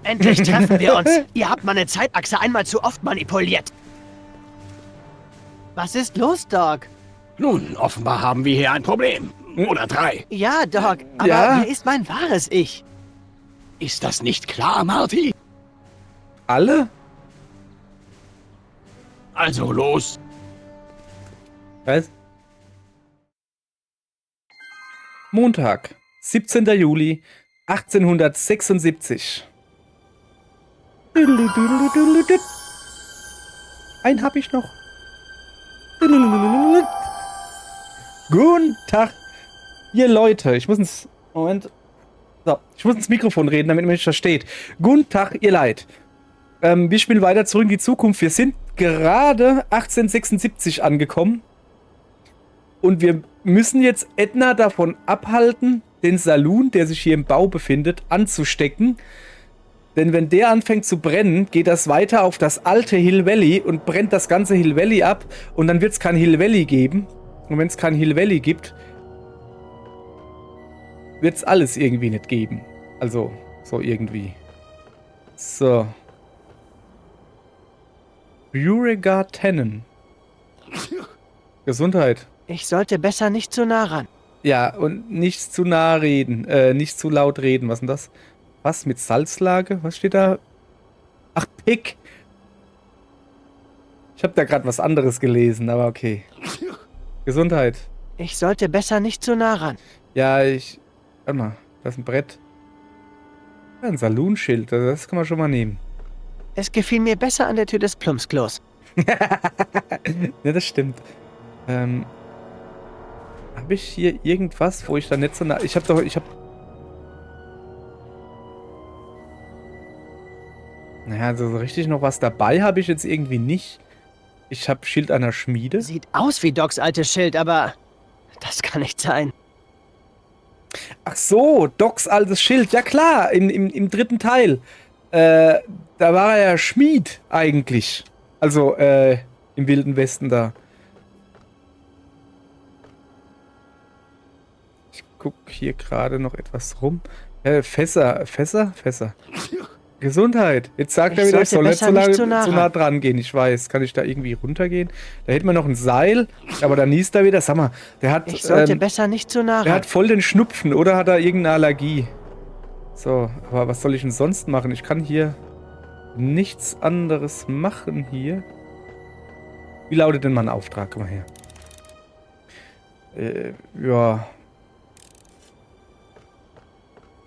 Endlich treffen wir uns. Ihr habt meine Zeitachse einmal zu oft manipuliert. Was ist los, Doc? Nun, offenbar haben wir hier ein Problem. Oder 3. Ja, Doc, aber Ja? wer ist mein wahres Ich? Ist das nicht klar, Marty? Alle? Also los. Was? Montag, 17. Juli 1876. Einen hab ich noch. Guten Tag, ihr Leute. Ich muss ins Mikrofon reden, damit man mich versteht. Guten Tag, ihr Leid. Wir spielen weiter zurück in die Zukunft. Wir sind gerade 1876 angekommen. Und wir müssen jetzt Edna davon abhalten, den Saloon, der sich hier im Bau befindet, anzustecken. Denn wenn der anfängt zu brennen, geht das weiter auf das alte Hill Valley und brennt das ganze Hill Valley ab. Und dann wird es kein Hill Valley geben. Und wenn es kein Hill Valley gibt, wird es alles irgendwie nicht geben. Also, so irgendwie. So. Beauregard Tenon. Gesundheit. Ich sollte besser nicht zu nah ran. Ja, und nicht zu nah reden. Nicht zu laut reden. Was ist denn das? Was mit Salzlage? Was steht da? Ach, Pick. Ich habe da gerade was anderes gelesen, aber okay. Gesundheit. Ich sollte besser nicht zu nah ran. Ja, warte mal, da ist ein Brett. Ja, ein Saloonschild, das kann man schon mal nehmen. Es gefiel mir besser an der Tür des Plumpsklos. Ja, das stimmt. Habe ich hier irgendwas, wo ich da nicht so nah... Ich habe... Naja, also so richtig noch was dabei habe ich jetzt irgendwie nicht. Ich habe Schild einer Schmiede. Sieht aus wie Docs altes Schild, aber das kann nicht sein. Ach so, Docs altes Schild. Ja klar, im dritten Teil. Da war er ja Schmied eigentlich. Also, im Wilden Westen da. Ich gucke hier gerade noch etwas rum. Fässer. Gesundheit. Jetzt sagt er wieder, ich soll nicht zu nah dran gehen. Ich weiß. Kann ich da irgendwie runtergehen? Da hätten wir noch ein Seil, aber dann niest er wieder. Sag mal, der hat... Ich sollte besser nicht zu nah ran. Der hat voll den Schnupfen, oder hat er irgendeine Allergie? So, aber was soll ich denn sonst machen? Ich kann hier nichts anderes machen hier. Wie lautet denn mein Auftrag? Komm mal her. Ja...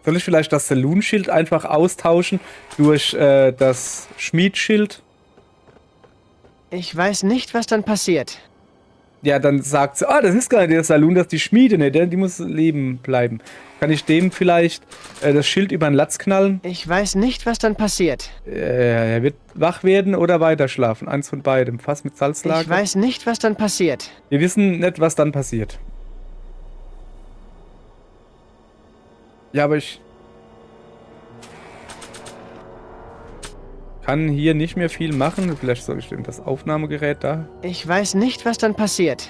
Soll ich vielleicht das Saloon-Schild einfach austauschen durch das Schmiedschild? Ich weiß nicht, was dann passiert. Ja, dann sagt sie, das ist gar nicht der Saloon, das ist die Schmiede, ne? Die muss leben bleiben. Kann ich dem vielleicht das Schild über den Latz knallen? Ich weiß nicht, was dann passiert. Er wird wach werden oder weiter schlafen. Eins von beidem. Fass mit Salzlage. Ich weiß nicht, was dann passiert. Wir wissen nicht, was dann passiert. Ja, aber ich kann hier nicht mehr viel machen. Vielleicht soll ich denn das Aufnahmegerät da... Ich weiß nicht, was dann passiert.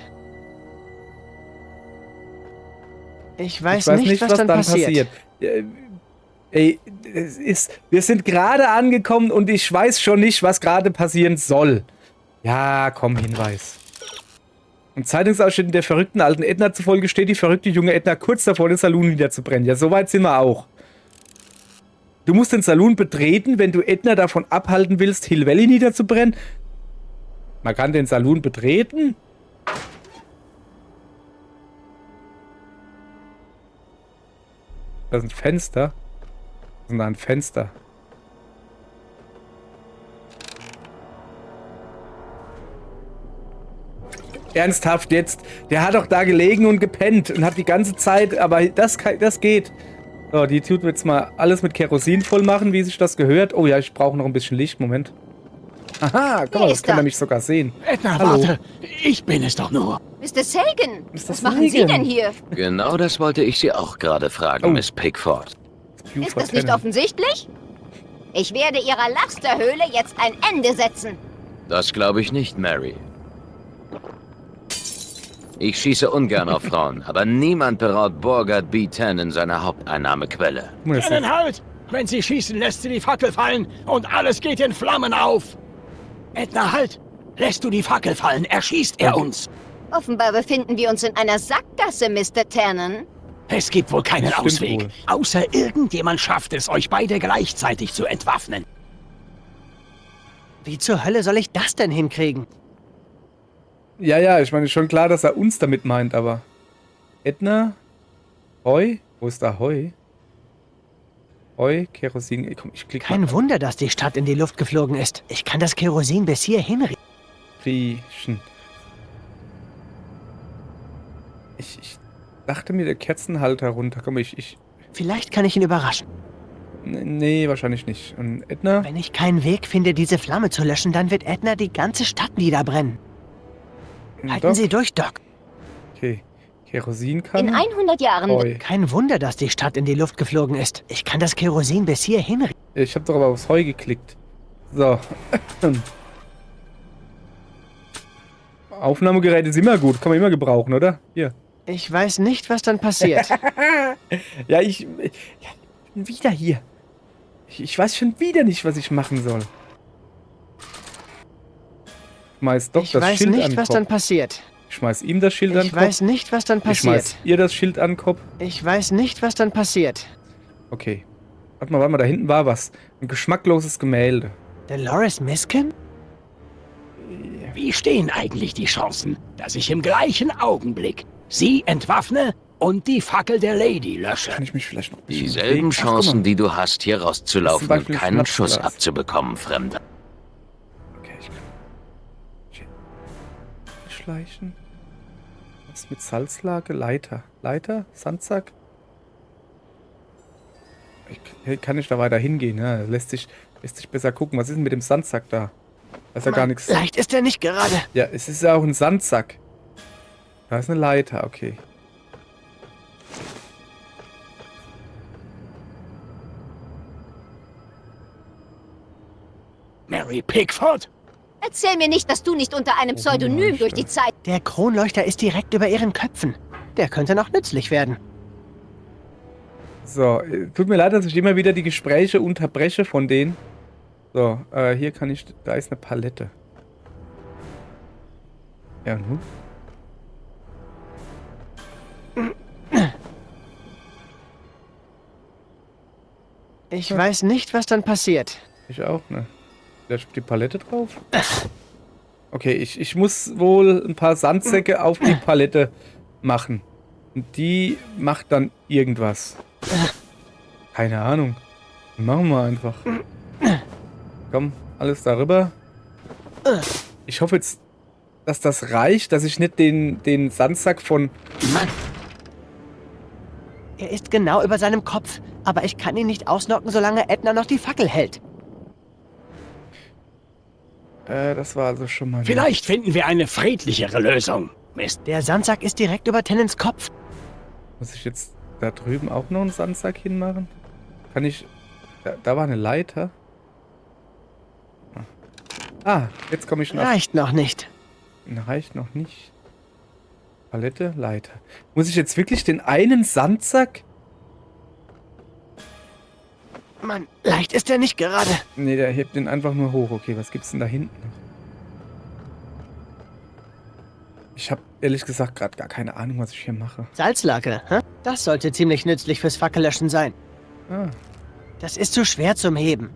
Ich weiß nicht, was dann passiert. Wir sind gerade angekommen und ich weiß schon nicht, was gerade passieren soll. Ja, komm, Hinweis. Im Zeitungsausschnitt der verrückten alten Edna zufolge steht die verrückte junge Edna kurz davor, den Saloon niederzubrennen. Ja, soweit sind wir auch. Du musst den Saloon betreten, wenn du Edna davon abhalten willst, Hill Valley niederzubrennen. Man kann den Saloon betreten? Das ist ein Fenster. Das ist ein Fenster. Ernsthaft jetzt? Der hat doch da gelegen und gepennt und hat die ganze Zeit, aber das geht. So, die tut jetzt mal alles mit Kerosin voll machen, wie sich das gehört. Oh ja, ich brauche noch ein bisschen Licht. Moment. Aha, guck mal, das kann er mich sogar sehen. Edna, Hallo. warte. Ich bin es doch nur. Mr. Sagan, Mr. was machen Sie Sagan. denn hier? Genau das wollte ich Sie auch gerade fragen, Oh. Miss Pickford. Ist das nicht offensichtlich? Ich werde Ihrer Lasterhöhle jetzt ein Ende setzen. Das glaube ich nicht, Mary. Ich schieße ungern auf Frauen, aber niemand beraut Beauregard B. Tenon seiner Haupteinnahmequelle. Tenon, halt! Wenn sie schießen, lässt sie die Fackel fallen und alles geht in Flammen auf. Edna, halt! Lässt du die Fackel fallen, erschießt er uns. Offenbar befinden wir uns in einer Sackgasse, Mr. Tannen. Es gibt wohl keinen Das stimmt Ausweg. wohl. Außer irgendjemand schafft es, euch beide gleichzeitig zu entwaffnen. Wie zur Hölle soll ich das denn hinkriegen? Ja, ich meine, schon klar, dass er uns damit meint, aber... Edna? Heu? Wo ist da Heu? Heu, Kerosin... Komm, ich klicke Kein Wunder, dass die Stadt in die Luft geflogen ist. Ich kann das Kerosin bis hierhin riechen. Ich dachte mir, der Kerzenhalter runter. Komm, Vielleicht kann ich ihn überraschen. Nee, wahrscheinlich nicht. Und Edna? Wenn ich keinen Weg finde, diese Flamme zu löschen, dann wird Edna die ganze Stadt niederbrennen. Halten Doc? Sie durch, Doc. Okay. Kerosinkanne? In 100 Jahren... Heu. Kein Wunder, dass die Stadt in die Luft geflogen ist. Ich kann das Kerosin bis hierhin Ich habe doch aber aufs Heu geklickt. So. Aufnahmegerät ist immer gut. Kann man immer gebrauchen, oder? Hier. Ich weiß nicht, was dann passiert. Ja, ich bin wieder hier. Ich weiß schon wieder nicht, was ich machen soll. Schmeiß doch Ich das weiß Schild nicht, an den was Kopf. dann passiert. Ich schmeiß ihm das Schild an den Ich Kopf. weiß nicht, was dann Ich schmeiß passiert. ihr das Schild an den Kopf. Ich weiß nicht, was dann passiert. Okay. Warte mal, da hinten war was. Ein geschmackloses Gemälde. Dolores Miskin? Wie stehen eigentlich die Chancen, dass ich im gleichen Augenblick sie entwaffne und die Fackel der Lady lösche? Kann ich mich vielleicht noch ein bisschen Dieselben bewegen? Ach, guck mal. Chancen, die du hast, hier rauszulaufen Zum und Beispiel keinen Schuss Schnapsglas. abzubekommen, Fremder. Okay, ich kann... Schleichen. Was mit Salzlage? Leiter. Leiter? Sandsack? Kann ich da weiter hingehen? Ja, lässt sich besser gucken. Was ist denn mit dem Sandsack da? Da ist ja gar nichts. Leicht ist er nicht gerade. Ja, es ist ja auch ein Sandsack. Da ist eine Leiter, okay. Mary Pickford? Erzähl mir nicht, dass du nicht unter einem Pseudonym durch die Zeit... Der Kronleuchter ist direkt über ihren Köpfen. Der könnte noch nützlich werden. So, tut mir leid, dass ich immer wieder die Gespräche unterbreche von denen. So, hier kann ich... Da ist eine Palette. Ja, nun? Ich weiß nicht, was dann passiert. Ich auch, ne? Vielleicht auf die Palette drauf? Okay, ich muss wohl ein paar Sandsäcke auf die Palette machen. Und die macht dann irgendwas. Keine Ahnung. Machen wir einfach. Komm, alles darüber. Ich hoffe jetzt, dass das reicht, dass ich nicht den Sandsack von... Mann, Er ist genau über seinem Kopf. Aber ich kann ihn nicht ausnocken, solange Edna noch die Fackel hält. Das war also schon mal... vielleicht finden wir eine friedlichere Lösung. Mist. Der Sandsack ist direkt über Tennants Kopf. Muss ich jetzt da drüben auch noch einen Sandsack hinmachen? Kann ich... Da war eine Leiter. Ah, jetzt komme ich noch... Reicht noch nicht. Reicht noch nicht. Palette, Leiter. Muss ich jetzt wirklich den einen Sandsack... Mann, leicht ist er nicht gerade. Ne, der hebt den einfach nur hoch. Okay, was gibt's denn da hinten noch? Ich habe ehrlich gesagt gerade gar keine Ahnung, was ich hier mache. Salzlake, hä? Das sollte ziemlich nützlich fürs Fackellöschen sein. Ah. Das ist zu schwer zum Heben.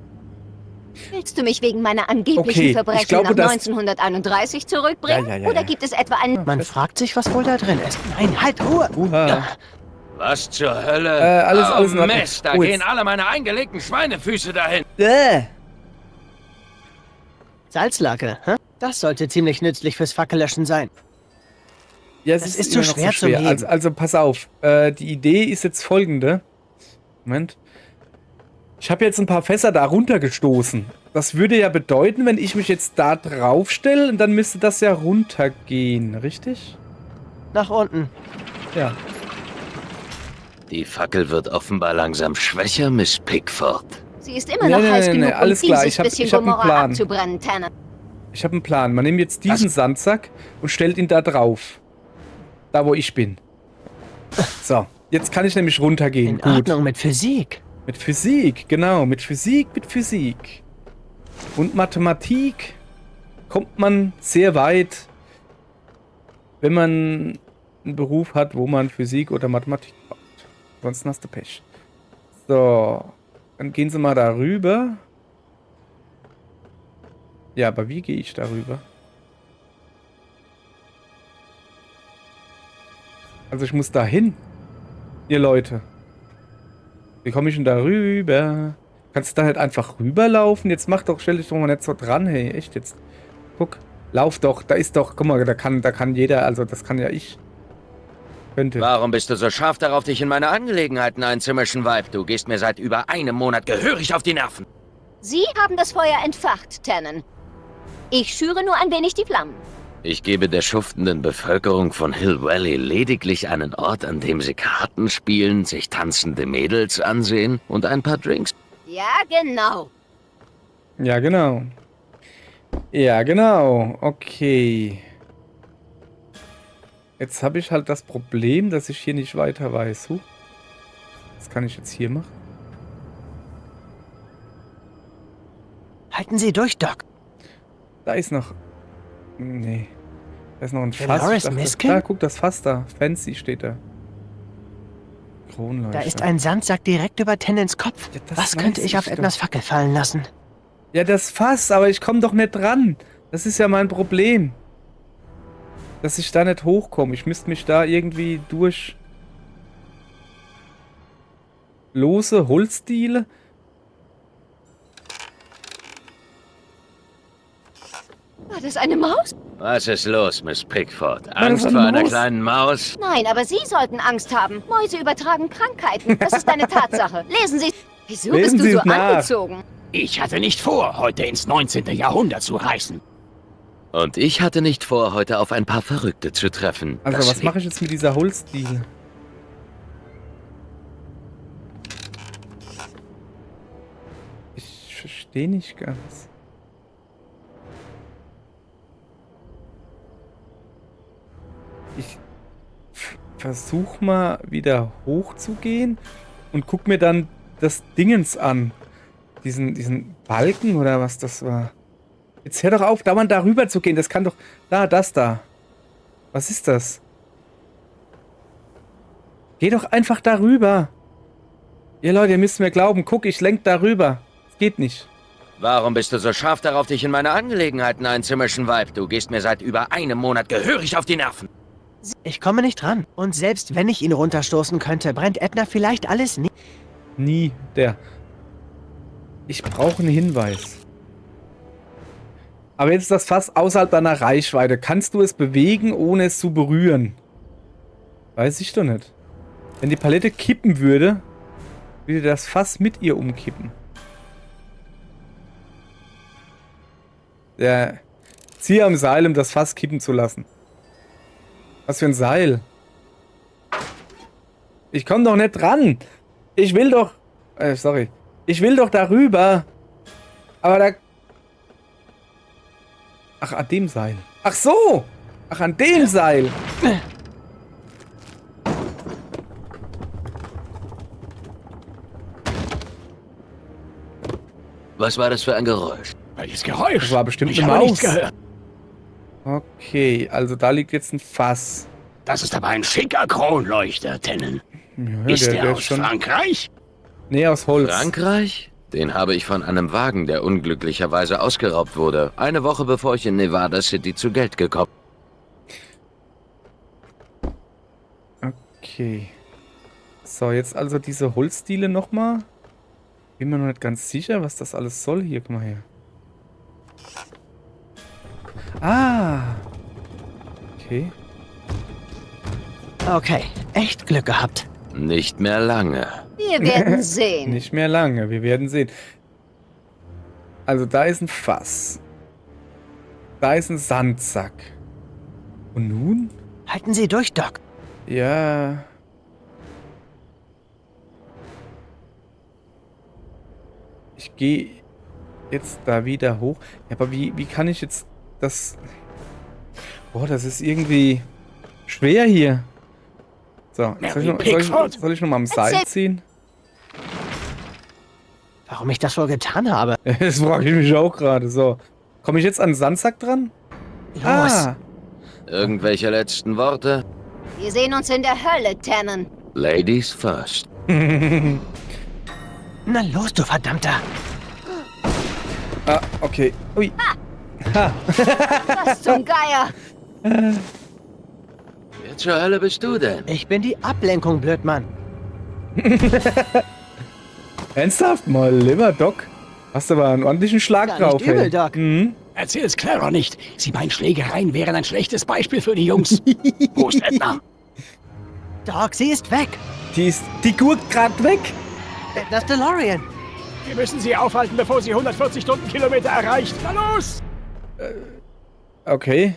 Willst du mich wegen meiner angeblichen Okay, ich Verbrechen glaube, nach das- 1931 zurückbringen? Ja. Oder gibt es etwa einen... Man fragt sich, was wohl da drin ist. Nein, halt, Ruhe! Uha. Was zur Hölle? Alles in Ordnung. Mist, da Oh, gehen jetzt- alle meine eingelegten Schweinefüße dahin. Salzlake, hä? Das sollte ziemlich nützlich fürs Fackellöschen sein. Ja, es Das ist, ist immer zu noch schwer zum Heben. Also pass auf. Die Idee ist jetzt folgende. Moment. Ich habe jetzt ein paar Fässer da runtergestoßen. Das würde ja bedeuten, wenn ich mich jetzt da drauf stelle, dann müsste das ja runtergehen, richtig? Nach unten. Ja. Die Fackel wird offenbar langsam schwächer, Miss Pickford. Sie ist immer noch heiß genug, um alles klar. dieses bisschen Ich hab einen Gomorra Plan. abzubrennen, Tanner. Ich habe einen Plan. Man nimmt jetzt diesen Sandsack und stellt ihn da drauf. Da, wo ich bin. So, jetzt kann ich nämlich runtergehen. In Ordnung mit Physik. Mit Physik, genau. Mit Physik. Und Mathematik kommt man sehr weit, wenn man einen Beruf hat, wo man Physik oder Mathematik braucht. Ansonsten hast du Pech. So, dann gehen Sie mal darüber. Ja, aber wie gehe ich darüber? Also ich muss da hin. Ihr Leute. Wie komme ich denn da rüber? Kannst du da nicht einfach rüberlaufen? Jetzt stell dich doch mal nicht so dran, hey. Echt jetzt. Guck, lauf doch. Da ist doch, guck mal, da kann jeder, also das kann ja ich. Könnte. Warum bist du so scharf darauf, dich in meine Angelegenheiten einzumischen, Weib? Du gehst mir seit über einem Monat gehörig auf die Nerven. Sie haben das Feuer entfacht, Tannen. Ich schüre nur ein wenig die Flammen. Ich gebe der schuftenden Bevölkerung von Hill Valley lediglich einen Ort, an dem sie Karten spielen, sich tanzende Mädels ansehen und ein paar Drinks. Ja, genau. Ja, genau. Ja, genau. Okay. Jetzt habe ich halt das Problem, dass ich hier nicht weiter weiß. Was kann ich jetzt hier machen? Halten Sie durch, Doc. Da ist noch... Nee. Da ist noch ein Dolores Fass. Ich dachte, Miskin? da, guck, das Fass da. Fancy steht da. Kronleuchter. Da ist ein Sandsack direkt über Tennants Kopf. Ja, das Was könnte weiß ich auf ich Ednas doch. Fackel fallen lassen? Ja, das Fass, aber ich komme doch nicht dran. Das ist ja mein Problem. Dass ich da nicht hochkomme. Ich müsste mich da irgendwie durch... lose Holzdiele... War das eine Maus? Was ist los, Miss Pickford? das Angst ist vor eine einer Maus. kleinen Maus? Nein, aber Sie sollten Angst haben. Mäuse übertragen Krankheiten. Das ist eine Tatsache. Lesen Sie... Wieso Lesen bist Sie du so es nach. angezogen? Ich hatte nicht vor, heute ins 19. Jahrhundert zu reisen. Und ich hatte nicht vor, heute auf ein paar Verrückte zu treffen. Also, Das was mache ich jetzt mit dieser Holzdiele? Ich verstehe nicht ganz. Ich versuche mal wieder hochzugehen und guck mir dann das Dingens an. Diesen Balken oder was das war. Jetzt hör doch auf, dauernd da rüber zu gehen. Das kann doch... das da. Was ist das? Geh doch einfach darüber. Ihr Leute, ihr müsst mir glauben. Guck, ich lenk darüber. Das geht nicht. Warum bist du so scharf darauf, dich in meine Angelegenheiten einzumischen, Weib? Du gehst mir seit über einem Monat gehörig auf die Nerven. Ich komme nicht ran. Und selbst wenn ich ihn runterstoßen könnte, brennt Edna vielleicht alles nie. Nie der. Ich brauche einen Hinweis. Aber jetzt ist das Fass außerhalb deiner Reichweite. Kannst du es bewegen, ohne es zu berühren? Weiß ich doch nicht. Wenn die Palette kippen würde, würde das Fass mit ihr umkippen. Der ziehe am Seil, um das Fass kippen zu lassen. Was für ein Seil? Ich komme doch nicht dran. Ich will doch... sorry. Ich will doch darüber. Aber da... Ach, an dem Seil. Ach so. Ach, an dem Seil. Was war das für ein Geräusch? Welches Geräusch? Das war bestimmt ich eine habe Maus. nichts gehört. Okay, also da liegt jetzt ein Fass. Das ist aber ein schicker Kronleuchter, Tannen. Ja, Ist der ist aus schon... Frankreich? Nee, aus Holz. Frankreich? Den habe ich von einem Wagen, der unglücklicherweise ausgeraubt wurde. Eine Woche bevor ich in Nevada City zu Geld gekommen. Okay. So, jetzt also diese Holzdiele nochmal. Bin mir noch nicht ganz sicher, was das alles soll. Hier, guck mal her. Ah. Okay. Okay, echt Glück gehabt. Nicht mehr lange. Wir werden sehen. Nicht mehr lange, wir werden sehen. Also da ist ein Fass. Da ist ein Sandsack. Und nun? Halten Sie durch, Doc. Ja. Ich gehe jetzt da wieder hoch. Ja, aber wie kann ich jetzt das... Boah, das ist irgendwie schwer hier. So, Ja, soll wie Pickford. ich noch mal am Seil ziehen? Warum ich das wohl getan habe? Das frage ich mich auch gerade. So. Komme ich jetzt an den Sandsack dran? Los. Irgendwelche letzten Worte? Wir sehen uns in der Hölle, Tannen. Ladies first. Na los, du Verdammter. Ah, okay. Ui. Was zum Geier? Wer zur Hölle bist du denn? Ich bin die Ablenkung, Blödmann. Ernsthaft? Mal lieber Doc. Hast aber einen ordentlichen Schlag Gar drauf, nicht übel, ey. Doc. Mhm. Erzähl's Clara nicht. Sie meinen, Schlägereien wären ein schlechtes Beispiel für die Jungs. Prost, Edna. Doc, sie ist weg. Die gurkt grad weg. Das DeLorean. Wir müssen sie aufhalten, bevor sie 140 Stundenkilometer erreicht. Na los! Okay.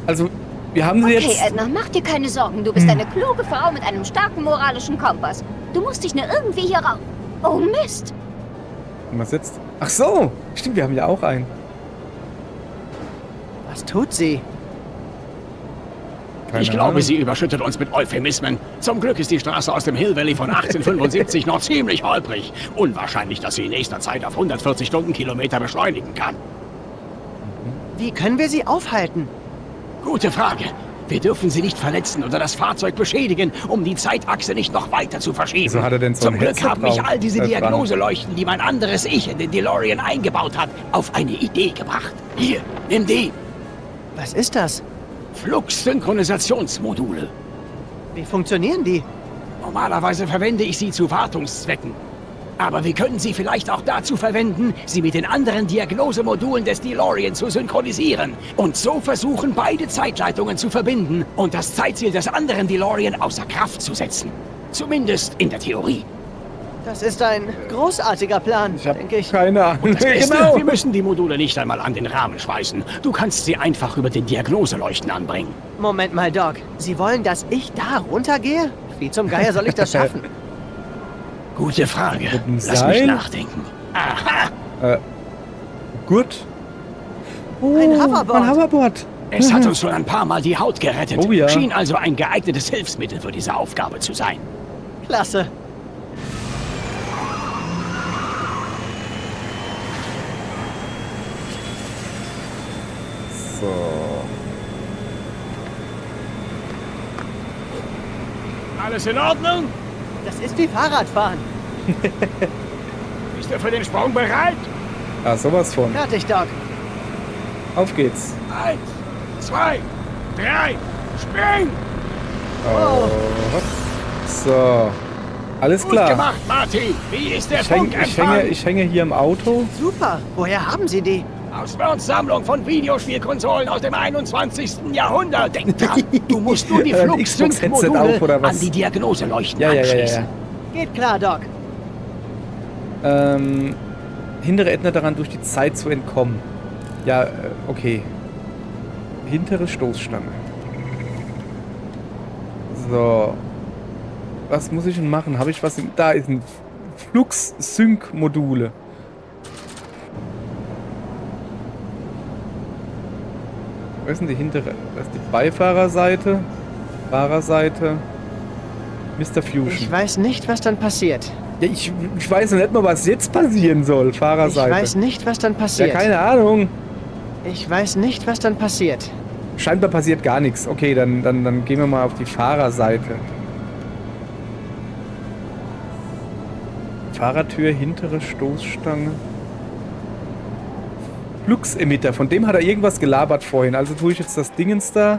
Also, wir haben sie Okay, jetzt... Edna, mach dir keine Sorgen. Du bist eine kluge Frau mit einem starken moralischen Kompass. Du musst dich nur irgendwie hier raus... Oh Mist! Was jetzt? Ach so! Stimmt, wir haben ja auch einen. Was tut sie? Keine Ich glaube, Ahnung. sie überschüttet uns mit Euphemismen. Zum Glück ist die Straße aus dem Hill Valley von 1875 noch ziemlich holprig. Unwahrscheinlich, dass sie in nächster Zeit auf 140 Stundenkilometer beschleunigen kann. Wie können wir sie aufhalten? Gute Frage. Wir dürfen sie nicht verletzen oder das Fahrzeug beschädigen, um die Zeitachse nicht noch weiter zu verschieben. Wieso hat er denn so Zum ein Glück Headset haben mich drauf? all diese Dran. Diagnoseleuchten, die mein anderes Ich in den DeLorean eingebaut hat, auf eine Idee gebracht. Hier, nimm die. Was ist das? Flux-Synchronisationsmodule. Wie funktionieren die? Normalerweise verwende ich sie zu Wartungszwecken. Aber wir können sie vielleicht auch dazu verwenden, sie mit den anderen Diagnosemodulen des DeLorean zu synchronisieren. Und so versuchen, beide Zeitleitungen zu verbinden und das Zeitziel des anderen DeLorean außer Kraft zu setzen. Zumindest in der Theorie. Das ist ein großartiger Plan, Ich habe denke ich. keine Ahnung. Und das Beste, Genau. wir müssen die Module nicht einmal an den Rahmen schweißen. Du kannst sie einfach über den Diagnoseleuchten anbringen. Moment mal, Doc. Sie wollen, dass ich da runtergehe? Wie zum Geier soll ich das schaffen? Gute Frage. dem Lass mich Seil? nachdenken. Aha! Gut. Ein Hoverboard. Ein Hoverboard. Es hat uns schon ein paar Mal die Haut gerettet. Oh ja. Schien also ein geeignetes Hilfsmittel für diese Aufgabe zu sein. Klasse. So. Alles in Ordnung? Das ist wie Fahrradfahren. Bist du für den Sprung bereit? Ah, sowas von. Fertig, Doc. Auf geht's. 1, 2, 3, spring! Oh. So. Alles Gut klar. gemacht, Marty. Wie ist der Ich Funkempfang? hänge hier im Auto. Super. Woher haben Sie die? Aus Burns Sammlung von Videospielkonsolen aus dem 21. Jahrhundert. Denk dran, du musst nur die Ein Xbox-Headset auf, oder Flux-Sync-Module was? an die Diagnoseleuchten Ja. anschließen. Geht klar, Doc. Hindere Edna daran, durch die Zeit zu entkommen. Ja, okay. Hintere Stoßstange. So. Was muss ich denn machen? Habe ich was? Da ist ein Flux-Sync-Module. Was ist denn die hintere? Das ist die Beifahrerseite. Fahrerseite. Mr. Fusion. Ich weiß nicht, was dann passiert. Ja, ich weiß noch nicht mal, was jetzt passieren soll. Ich Fahrerseite. weiß nicht, was dann Ja, passiert. keine Ahnung. Ich weiß nicht, was dann passiert. Scheinbar passiert gar nichts. Okay, dann gehen wir mal auf die Fahrerseite. Fahrertür, hintere Stoßstange. Flux-Emitter, von dem hat er irgendwas gelabert vorhin. Also tue ich jetzt das Dingens da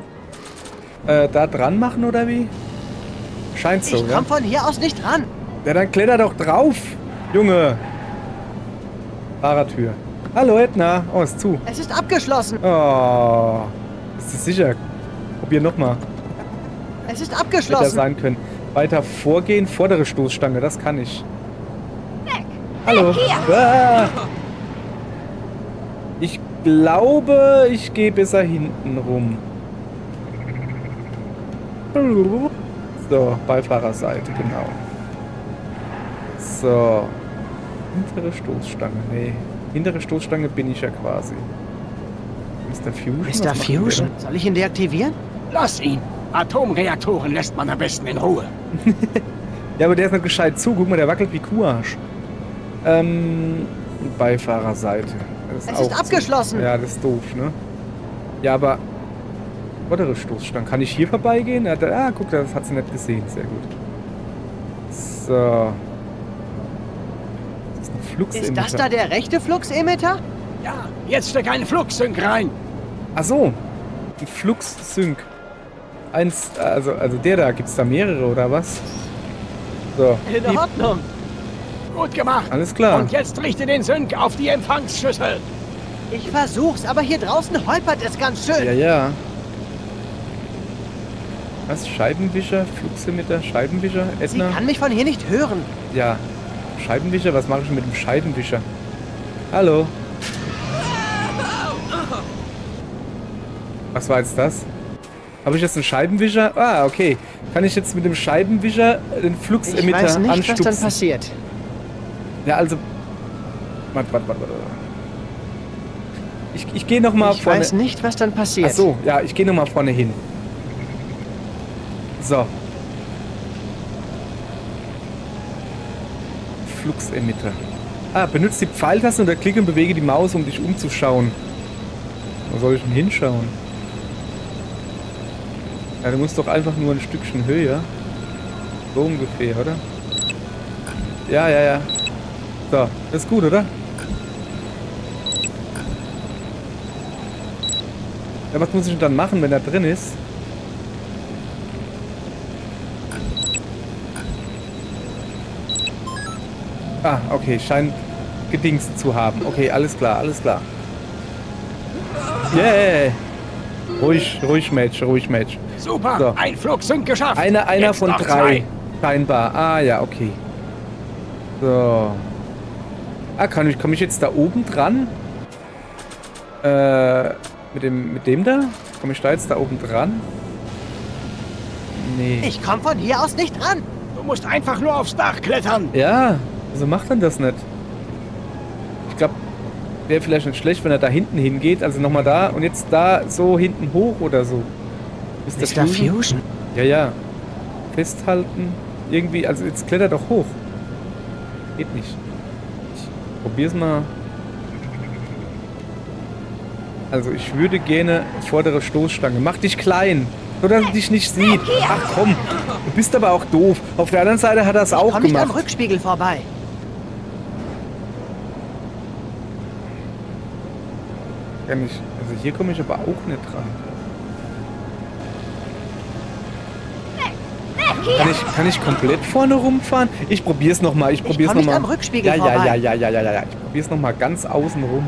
dran machen, oder wie? Scheint so, Ich ja? komm von hier aus nicht ran. Ja, dann kletter doch drauf, Junge. Fahrertür. Hallo, Edna. Oh, ist zu. Es ist abgeschlossen. Oh. Ist das sicher? Probier nochmal. Es ist Hätte abgeschlossen. sein können. Weiter vorgehen, vordere Stoßstange, das kann ich. Weg! Hallo. Weg hier! Ah. Ich glaube, ich gehe besser hinten rum. So, Beifahrerseite, genau. So. Hintere Stoßstange, nee. Hintere Stoßstange bin ich ja quasi. Mr. Fusion? Was Mr. machen wir Fusion, denn? soll ich ihn deaktivieren? Lass ihn. Atomreaktoren lässt man am besten in Ruhe. Ja, aber der ist nicht gescheit zu. Guck mal, der wackelt wie Kuharsch. Beifahrerseite. Das Es auch ist abgeschlossen. Ja, das ist doof, ne? Ja, aber... Vordere Stoßstange. Kann ich hier vorbeigehen? Ah, guck, das hat sie nicht gesehen. Sehr gut. So. Das ist ein Flux-Emitter. Ist das da der rechte Flux-Emitter? Ja, jetzt steck einen Fluxsync rein. Ach so. Ein Flux-Sync. Eins, also der da. Gibt's da mehrere, oder was? So. In Ordnung. Gut gemacht. Alles klar. Und jetzt richte den Sync auf die Empfangsschüssel. Ich versuch's, aber hier draußen holpert es ganz schön. Ja, ja. Was? Scheibenwischer? Fluxemitter? Scheibenwischer? Sie Edna? kann mich von hier nicht hören. Ja. Scheibenwischer? Was mache ich mit dem Scheibenwischer? Hallo? Was war jetzt das? Habe ich jetzt einen Scheibenwischer? Ah, okay. Kann ich jetzt mit dem Scheibenwischer den Ich Fluxemitter weiß nicht, anstupsen? was dann passiert. Ja, also... Warte. Ich gehe nochmal Ich vorne... weiß nicht, was dann passiert. Ach so, ja, ich gehe nochmal vorne hin. So. Fluxemitter. Ah, benutzt die Pfeiltaste und der Klick und bewege die Maus, um dich umzuschauen. Wo soll ich denn hinschauen? Ja, du musst doch einfach nur ein Stückchen höher. So ungefähr, oder? Ja. So, das ist gut, oder? Ja, was muss ich denn dann machen, wenn er drin ist? Ah, okay, scheint gedingst zu haben. Okay, alles klar. Yeah! Ruhig, Match. Super, So. ein Fluxsync geschafft. Einer Jetzt von noch 3. zwei. Scheinbar. Ah, ja, okay. So. Ah, komme ich jetzt da oben dran? Mit dem da? Komme ich da jetzt da oben dran? Nee. Ich komme von hier aus nicht ran. Du musst einfach nur aufs Dach klettern. Ja, wieso macht er das nicht? Ich glaube, wäre vielleicht nicht schlecht, wenn er da hinten hingeht. Also nochmal da und jetzt da so hinten hoch oder so. Ist das Mr. Fusion? Ja. Festhalten. Irgendwie, also jetzt klettert doch hoch. Geht nicht. Ich probier's mal. Also ich würde gerne vordere Stoßstange. Mach dich klein, so dass er dich nicht sieht. Ach komm, du bist aber auch doof. Auf der anderen Seite hat er es auch Komm nicht am gemacht. Rückspiegel vorbei. Kann ich, also hier komme ich aber auch nicht dran. Kann ich komplett vorne rumfahren? Ich probier's nochmal. Ich komm probier's nicht nochmal. am Rückspiegel Ja. vorbei. Ich probier's nochmal ganz außen rum.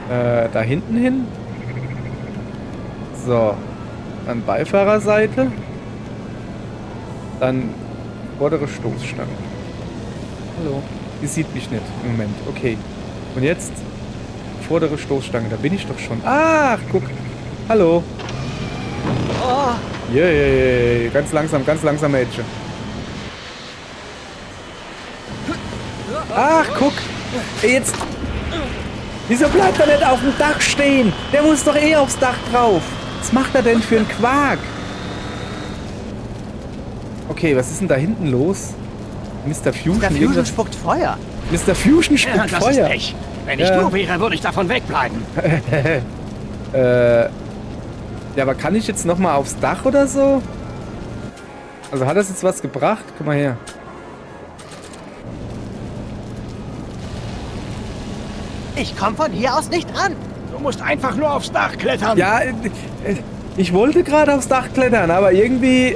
Da hinten hin. So. Dann Beifahrerseite. Dann vordere Stoßstange. Hallo. Die sieht mich nicht im Moment. Okay. Und jetzt vordere Stoßstange. Da bin ich doch schon. Ach, guck. Hallo. Oh, Yay. Ganz langsam, Mädchen. Ach, guck. Jetzt. Wieso bleibt er nicht auf dem Dach stehen? Der muss doch eh aufs Dach drauf. Was macht er denn für einen Quark? Okay, was ist denn da hinten los? Mr. Fusion? der Fusion irgendwas- spuckt Feuer. Mr. Fusion Ja, spuckt das Feuer. ist Pech. Wenn ich Ja. du wäre, würde ich davon wegbleiben. Ja, aber kann ich jetzt nochmal aufs Dach oder so? Also hat das jetzt was gebracht? Guck mal her. Ich komme von hier aus nicht ran. Du musst einfach nur aufs Dach klettern. Ja, ich wollte gerade aufs Dach klettern, aber irgendwie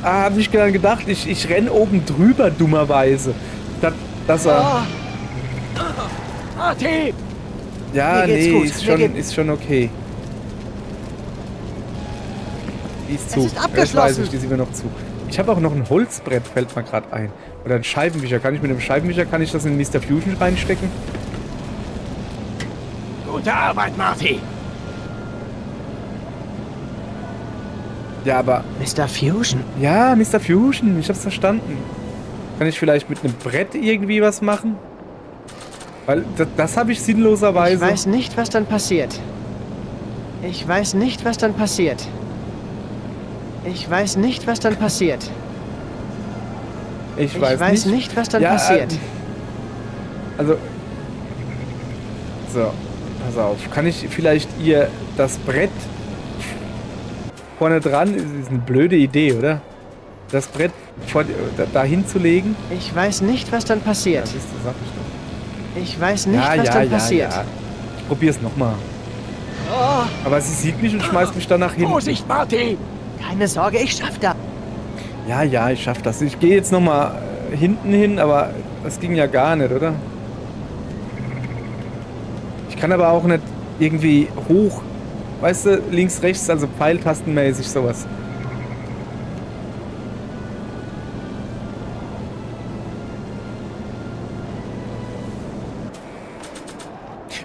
habe ich dann gedacht, ich renne oben drüber, dummerweise. Statt, dass er... Marty! Ja, Mir geht's nee, gut. ist schon okay. Die ist zu. ist Das abgeschlossen. weiß ich, die sind mir noch zu. Ich habe auch noch ein Holzbrett, fällt mir gerade ein. Oder ein Scheibenwischer. Kann ich mit einem Scheibenwischer, kann ich das in Mr. Fusion reinstecken? Gute Arbeit, Marty. Ja, aber... Mr. Fusion? Ja, Mr. Fusion, ich hab's verstanden. Kann ich vielleicht mit einem Brett irgendwie was machen? Weil das habe ich sinnloserweise... Ich weiß nicht, was dann passiert. Ich weiß nicht, was dann passiert. Ich weiß nicht, was dann passiert. Ich Ich weiß weiß nicht, was dann passiert. Also. So, pass auf. Kann ich vielleicht ihr das Brett vorne dran? Ist eine blöde Idee, oder? Das Brett dahin zu legen? Ich weiß nicht, was dann Ja, passiert. siehst du, sag ich doch. Ich weiß nicht, was dann passiert. Ja. Ich probier's nochmal. Oh, Aber sie sieht mich und schmeißt mich danach hin. Vorsicht, Marty! keine Sorge, ich schaff das. Ja, ich schaff das. Ich gehe jetzt nochmal hinten hin, aber das ging ja gar nicht, oder? Ich kann aber auch nicht irgendwie hoch, weißt du, links, rechts, also pfeiltastenmäßig sowas.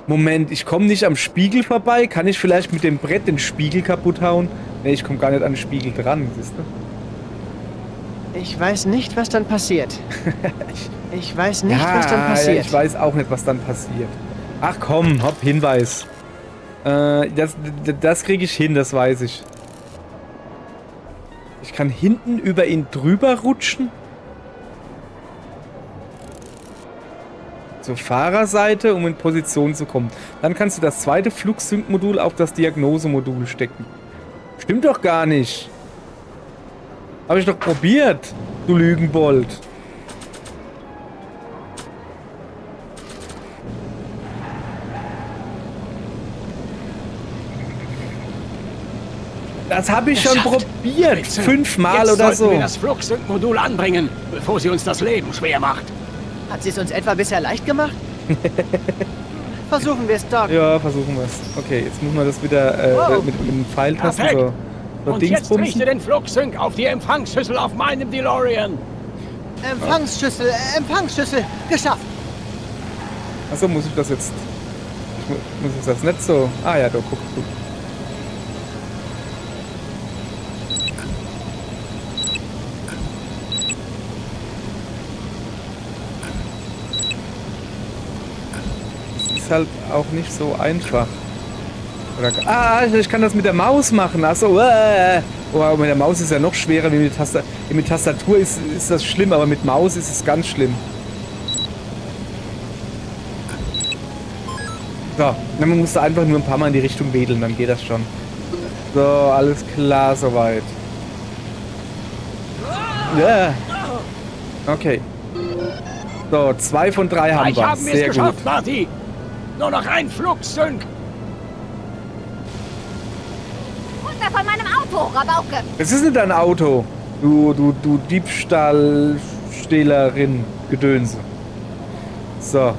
Moment, ich komme nicht am Spiegel vorbei. Kann ich vielleicht mit dem Brett den Spiegel kaputt hauen? Ne, ich komme gar nicht an den Spiegel dran, siehst du? Ich weiß nicht, was dann passiert. Ich weiß nicht, was dann Ja, passiert. ich weiß auch nicht, was dann passiert. Ach komm, hopp, Hinweis. Das kriege ich hin, das weiß ich. Ich kann hinten über ihn drüber rutschen. Zur Fahrerseite, um in Position zu kommen. Dann kannst du das zweite Flugsync-Modul auf das Diagnosemodul stecken. Stimmt doch gar nicht. Habe ich doch probiert, du Lügenbold. Das habe ich schon Geschafft. probiert. Bitte. 5-mal Jetzt oder sollten so. wir das Flugsync-Modul anbringen, bevor sie uns das Leben schwer macht. Hat sie es uns etwa bisher leicht gemacht? Versuchen wir es, Doc. Ja, versuchen wir es. Okay, jetzt muss man das wieder Wow. mit dem Pfeiltasten Perfekt. so Und jetzt Dingsbumsen. richte den Flugsync auf die Empfangsschüssel auf meinem DeLorean. Empfangsschüssel, geschafft. Achso, muss ich das jetzt... Muss ich das nicht so... Ah ja, doch, guck. Das ist halt auch nicht so einfach. Oder, ich kann das mit der Maus machen. Achso, oh, mit der Maus ist ja noch schwerer wie mit Tastatur. Mit Tastatur ist das schlimm, aber mit Maus ist es ganz schlimm. So, man muss da einfach nur ein paar Mal in die Richtung wedeln, dann geht das schon. So, alles klar soweit. Ja. Okay. So, 2 von 3 haben Gleich wir. haben wir es Sehr geschafft, gut. Marty. Nur noch ein Flugsync. Runter von meinem Auto, Rabauke! Es ist nicht dein Auto. Du Diebstahlstehlerin, Gedönse. So.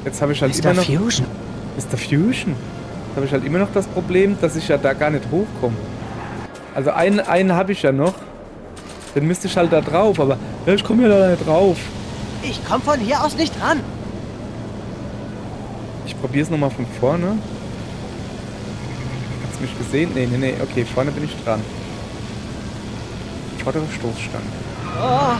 Jetzt habe ich halt immer Mr. noch... Fusion. Mr. Fusion? Jetzt habe ich halt immer noch das Problem, dass ich ja da gar nicht hochkomme. Also einen habe ich ja noch. Den müsste ich halt da drauf, aber ja, ich komme ja da nicht drauf. Ich komm von hier aus nicht ran. Ich probiere es nochmal von vorne. Hast du mich gesehen? Nee. Okay, vorne bin ich dran. Vordere Stoßstange. Oh,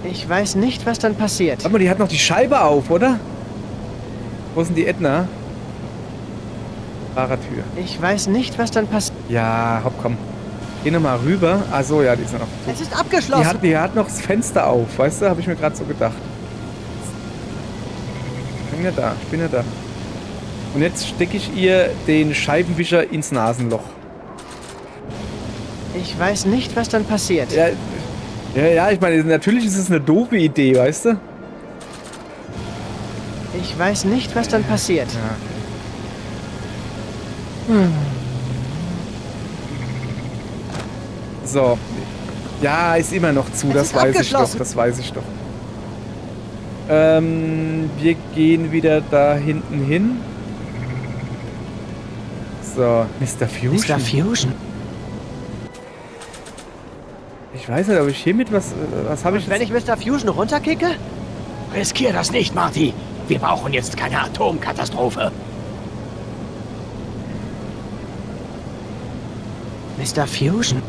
ich weiß nicht, was dann passiert. Warte mal, die hat noch die Scheibe auf, oder? Wo ist denn die Edna? Fahrertür. Ich weiß nicht, was dann passiert. Ja, hopp, komm. Geh nochmal rüber. Ah so, ja, die ist ja noch... Es ist abgeschlossen. Die hat noch das Fenster auf, weißt du? Habe ich mir gerade so gedacht. Ich bin ja da. Und jetzt stecke ich ihr den Scheibenwischer ins Nasenloch. Ich weiß nicht, was dann passiert. Ja, ich meine, natürlich ist es eine doofe Idee, weißt du? Ich weiß nicht, was dann passiert. So. Ja, ist immer noch zu, Es das ist weiß abgeschlossen. das weiß ich doch. Wir gehen wieder da hinten hin. So, Mr. Fusion. Mr. Fusion. Ich weiß nicht, ob ich hiermit was habe ich Und wenn ich Mr. Fusion runterkicke? Riskier das nicht, Marty. Wir brauchen jetzt keine Atomkatastrophe. Mr. Fusion.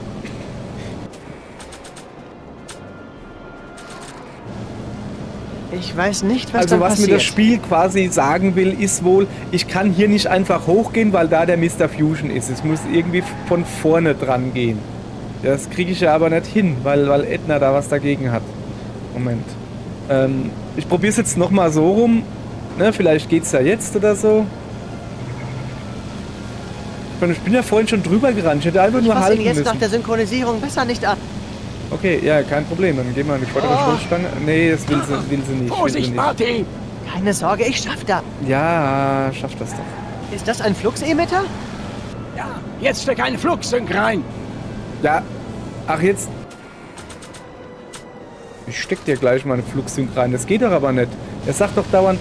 Ich weiß nicht, was Also dann was passiert. mir das Spiel quasi sagen will, ist wohl, ich kann hier nicht einfach hochgehen, weil da der Mr. Fusion ist. Ich muss irgendwie von vorne dran gehen. Das kriege ich ja aber nicht hin, weil Edna da was dagegen hat. Moment. Ich probiere es jetzt nochmal so rum. Ne, vielleicht geht's ja jetzt oder so. Ich bin ja vorhin schon drüber gerannt. Ich hätte einfach nur Ich fasse halten ihn jetzt nach müssen. der Synchronisierung besser nicht an. Okay, ja, kein Problem. Dann gehen wir an die vordere Stoßstange. Nee, das will sie nicht. Will sie Vorsicht, nicht. Marty! Keine Sorge, ich schaff das. Ja, schafft das doch. Ist das ein Flux-Emitter? Ja, jetzt steck einen Fluxsync rein. Ja. Ach, jetzt. Ich steck dir gleich mal einen Flugsync rein. Das geht doch aber nicht. Er sagt doch dauernd.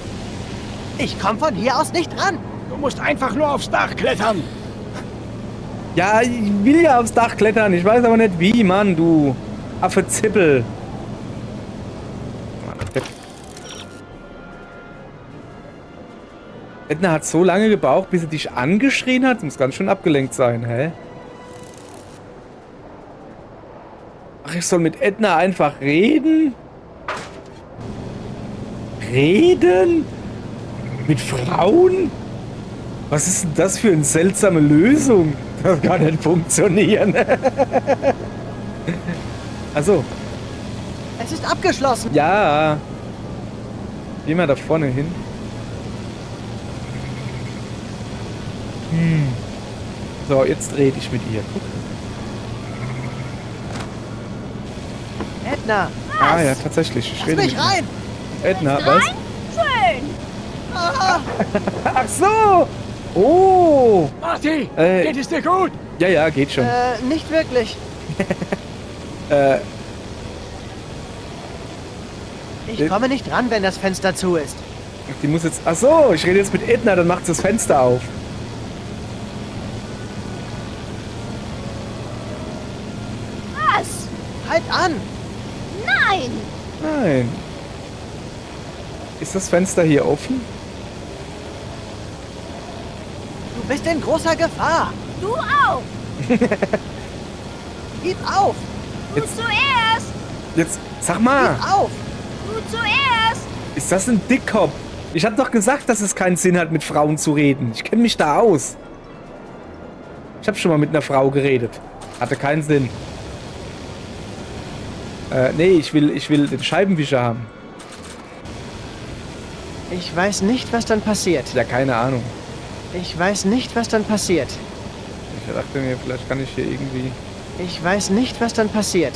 Ich komm von hier aus nicht ran. Du musst einfach nur aufs Dach klettern. Ja, ich will ja aufs Dach klettern. Ich weiß aber nicht wie, Mann, du Affe Zippel. Edna hat so lange gebraucht, bis sie dich angeschrien hat. Muss ganz schön abgelenkt sein, hä? Ach, ich soll mit Edna einfach reden? Reden? Mit Frauen? Was ist denn das für eine seltsame Lösung? Das kann nicht funktionieren. Achso, Es ist abgeschlossen. ja. Geh mal da vorne hin. So, jetzt rede ich mit ihr. Guck. Edna, Ah ja, tatsächlich. Ich lass rede mich mit rein. Edna, was? Schön. Ah, Ach so! Oh! Marty, Äh. geht es dir gut? Ja, ja, geht schon. nicht wirklich. Ich Äh. komme nicht ran, wenn das Fenster zu ist. Die muss jetzt... Ach so, ich rede jetzt mit Edna, dann macht sie das Fenster auf. Was? Halt an. Nein. Nein. Ist das Fenster hier offen? Du bist in großer Gefahr. Du auch. Gib auf. Du Jetzt- zuerst. Jetzt, sag mal, Gib auf. Du zuerst. ist das ein Dickkopf? Ich hab doch gesagt, dass es keinen Sinn hat, mit Frauen zu reden. Ich kenne mich da aus. Ich habe schon mal mit einer Frau geredet. Hatte keinen Sinn. Nee, ich will den Scheibenwischer haben. Ich weiß nicht, was dann passiert. Ja, keine Ahnung. Ich weiß nicht, was dann passiert. Ich dachte mir, vielleicht kann ich hier irgendwie... Ich weiß nicht, was dann passiert.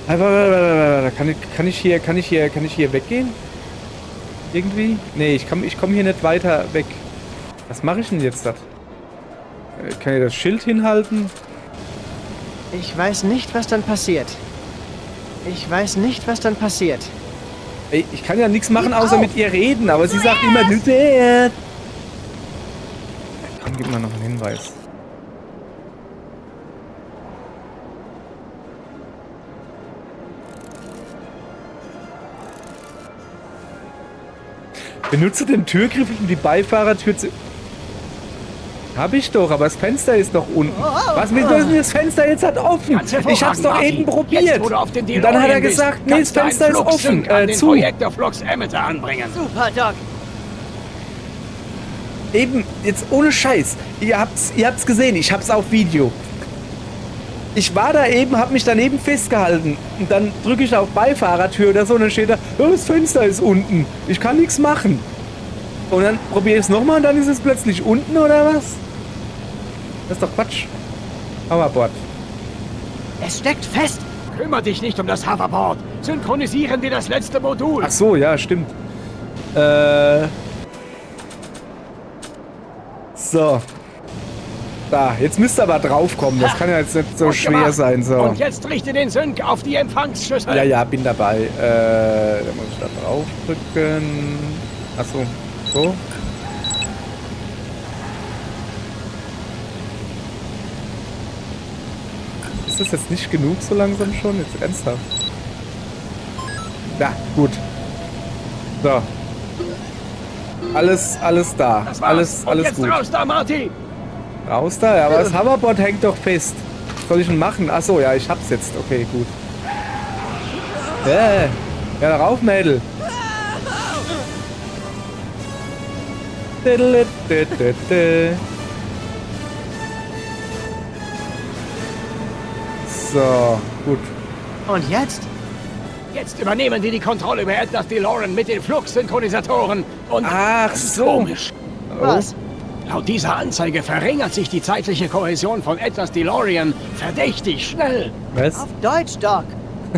Warte, kann ich hier weggehen? Irgendwie? Nee, ich komm hier nicht weiter weg. Was mache ich denn jetzt da? Kann ich das Schild hinhalten? Ich weiß nicht, was dann passiert. Ich weiß nicht, was dann passiert. Ey, ich kann ja nichts machen, außer auf! mit ihr reden, aber sie sagt immer, du zuerst. Komm, gib mal noch einen Hinweis. Benutze den Türgriff, um die Beifahrertür zu... Hab ich doch, aber das Fenster ist noch unten. Was willst du denn das Fenster jetzt hat offen? Ganz hervorragend, Ich hab's doch Marty. eben probiert. Jetzt, wo du auf den Und dann hat er DeLorean bist, gesagt, nee, das kannst du Fenster einen ist offen. Fluxsync an den Zu. Projektor Flux Emitter anbringen. Super, Doc. Eben, jetzt ohne Scheiß. Ihr habt's gesehen, ich hab's auf Video. Ich war da eben, hab mich daneben festgehalten. Und dann drücke ich auf Beifahrertür oder so und dann steht da, oh, das Fenster ist unten. Ich kann nichts machen. Und dann probiere ich es nochmal und dann ist es plötzlich unten oder was? Das ist doch Quatsch. Hoverboard. Es steckt fest. Kümmer dich nicht um das Hoverboard. Synchronisieren wir das letzte Modul. Ach so, ja, stimmt. So. Da, jetzt müsst ihr aber draufkommen. Das kann ja jetzt nicht so Gut schwer gemacht. sein. So. Und jetzt richte den Sync auf die Empfangsschüssel. Ja, ja, bin dabei. Da muss ich da drauf drücken. Achso, so. Ist das jetzt nicht genug so langsam schon? Jetzt ernsthaft. Ja, gut. So. Alles da. Das war's. Und Alles jetzt gut. raus da, Marty. Raus da? Ja, aber das Hoverboard hängt doch fest. Was soll ich denn machen? Achso, ja, ich hab's jetzt. Okay, gut. Ja, rauf, Mädel. So, gut. Und jetzt? Jetzt übernehmen wir die Kontrolle über Edna's DeLorean mit den Fluxsynchronisatoren und... Ach Das ist so. komisch. Was? Laut dieser Anzeige verringert sich die zeitliche Kohäsion von Edna's DeLorean verdächtig schnell. Was? Auf Deutsch, Doc.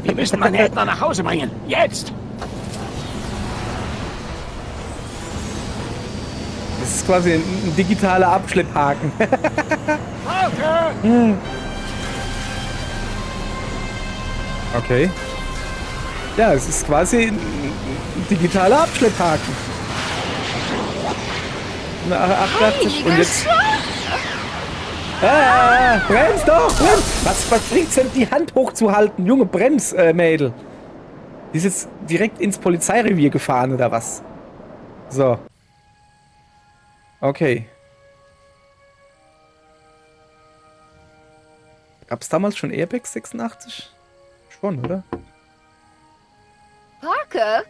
Wir müssen meine Edna nach Hause bringen. Jetzt! Das ist quasi ein digitaler Abschlepphaken. Warte! Okay. Ja, es ist quasi ein digitaler Abschlepphaken. Na, 88 und jetzt... Brems doch! Brems! Was bringt's denn, die Hand hochzuhalten? Junge, Brems, Mädel. Die ist jetzt direkt ins Polizeirevier gefahren, oder was? So. Okay. Gab's damals schon Airbags 86? Schon, oder? Parker?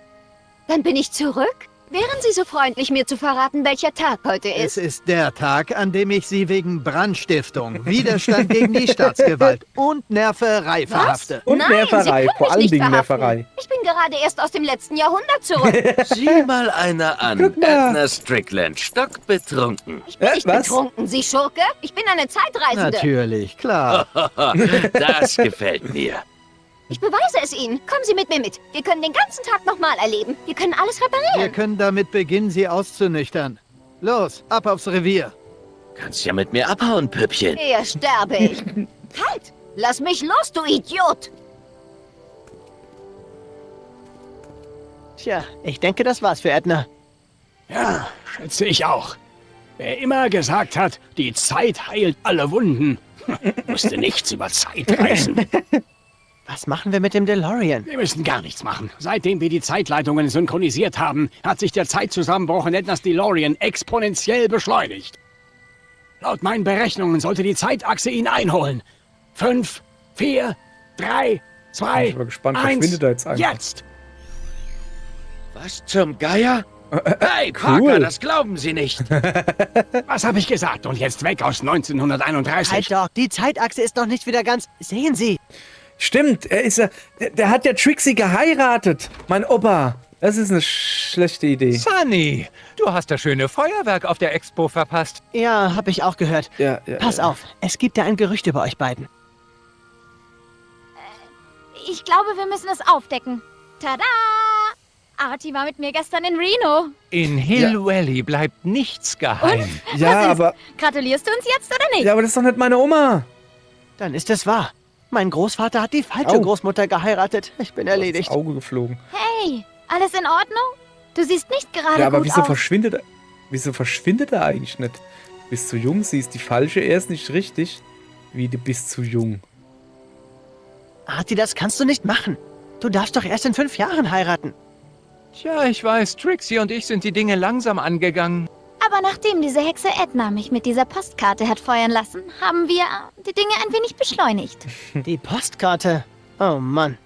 Dann bin ich zurück? Wären Sie so freundlich, mir zu verraten, welcher Tag heute Es ist? ist der Tag, an dem ich Sie wegen Brandstiftung, Widerstand gegen die Staatsgewalt und Nerverei verhafte. Und Nein, Nerverei, Sie können vor mich allen nicht Dingen verhaften. Nerverei. Ich bin gerade erst aus dem letzten Jahrhundert zurück. Sieh mal einer an. Guck mal. Edna Strickland, stockbetrunken. Ich bin nicht was? betrunken, Sie Schurke. Ich bin eine Zeitreisende. Natürlich, klar. Das gefällt mir. Ich beweise es Ihnen. Kommen Sie mit mir mit. Wir können den ganzen Tag nochmal erleben. Wir können alles Wir reparieren. können damit beginnen, Sie auszunüchtern. Los, ab aufs Revier. Kannst ja mit mir abhauen, Püppchen. Eher sterbe ich. Halt! Lass mich los, du Idiot! Tja, ich denke, das war's für Edna. Ja, schätze ich auch. Wer immer gesagt hat, die Zeit heilt alle Wunden, wusste nichts über Zeitreisen. Was machen wir mit dem DeLorean? Wir müssen gar nichts machen. Seitdem wir die Zeitleitungen synchronisiert haben, hat sich der Zeitzusammenbruch in Edna's DeLorean exponentiell beschleunigt. Laut meinen Berechnungen sollte die Zeitachse ihn einholen. 5, 4, 3, 2, Bin ich mal gespannt, 1, verschwindet er jetzt einfach. jetzt! Was zum Geier? Hey, Parker, cool. das glauben Sie nicht. Was habe ich gesagt? Und jetzt weg aus 1931. Halt doch, die Zeitachse ist noch nicht wieder ganz... Sehen Sie, Stimmt, er ist ja... Der hat ja Trixie geheiratet. Mein Opa. Das ist eine schlechte Idee. Sunny, du hast das schöne Feuerwerk auf der Expo verpasst. ja, hab ich auch gehört. Ja, Pass auf, es gibt da ein Gerücht über euch beiden. Ich glaube, wir müssen es aufdecken. Tada! Artie war mit mir gestern in Reno. In Hill Valley bleibt nichts geheim. Ja, Was ist? aber... Gratulierst du uns jetzt oder nicht? Ja, aber das ist doch nicht meine Oma. Dann ist es wahr. Mein Großvater hat die falsche Au. Großmutter geheiratet. Ich bin erledigt. Ins Auge geflogen. Hey, alles in Ordnung? Du siehst nicht gerade Ja, aber gut wieso aus. verschwindet er eigentlich nicht? Du bist zu jung, sie ist die falsche, er ist nicht richtig. Wie, du bist zu jung. Artie, das kannst du nicht machen. Du darfst doch erst in 5 Jahren heiraten. Tja, ich weiß, Trixie und ich sind die Dinge langsam angegangen. Aber nachdem diese Hexe Edna mich mit dieser Postkarte hat feuern lassen, haben wir die Dinge ein wenig beschleunigt. Die Postkarte. Oh Mann.